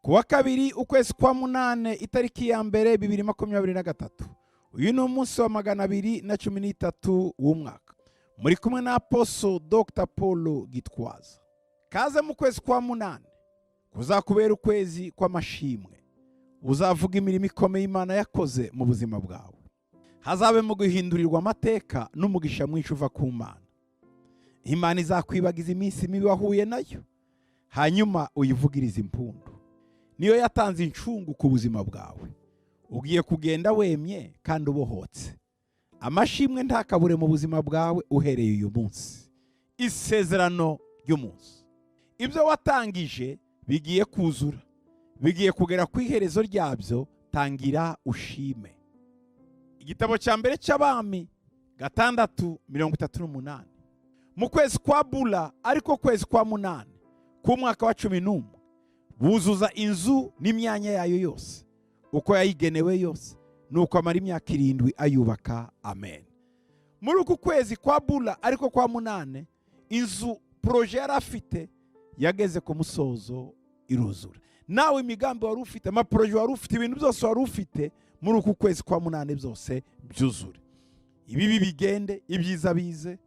kuwa kabiri ukwezi kwa munane itariki ya mbere 2023. Uyu ni umunsi wa 213 w'umwaka. Muri kumwe na Apostle Dr. Paul GITWAZA. Kaze mu kwezi kwa munane kuzakubera ukwezi kw'amashimwe. Uzavuga imirimo ikomeye Imana yakoze mu buzima bwawe. Hazabe mu guhindurirwa amateka n'umugisha mwinshi uva ku Mana. Imana izakwibagiza iminsi mibi wahuye nayo, hanyuma uyivugiriza impundu. Niyo yatanze incungu ku buzima bwawe. Ugiye kugenda wemye kandi ubohotse. Amashimwe ntakabure mu buzima bwawe uhereye uyu munsi. Isezerano ry'umunsi. Ibyo watangije bigiye kuzura. Bigiye kugera ku iherezo ryabyo, tangira ushime. Igitabo cya mbere cy'Abami 6:38. Mu kwezi kwa Bula, ariko kwezi kwa munane ku mwaka wa 11, buzuza inzu n'imyanya yayo yose uko yayigenewe yose, nuko amara imyaka 7 ayubaka. Amen. Muri uku kwezi kwa Bula, ariko kwa munane, inzu proje yarafite yageze ku musozo iruzura. Nawe imigambi wari ufite, amaproje wari ufite, ibintu byose wari ufite muri uku kwezi kwa munane byose byuzure. Ibibi bigende, ibyiza bize,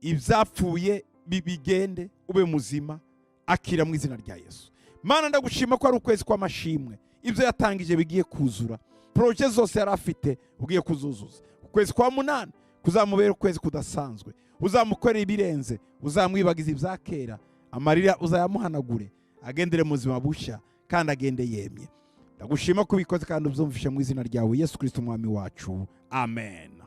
ibyapfuye bigende, ube muzima, akira mu izina rya Yesu. Mana, ndagushima ko ari ukwezi kw'amashimwe. Ibyo yatangije bigiye kuzura. Proje zose yari afite ugiye kuzuzuza. Ukwezi kwa munane kuzamubera ukwezi kudasanzwe. Uzamukorera ibirenze, uzamwibagiza ibya kera, amarira uzayamuhanagure, agendere mu buzima bushya kandi agende yemye. Ndagushima ko ubikoze kandi ubyumvishe mu izina ryawe Yesu Kristo umwami wacu. Amen.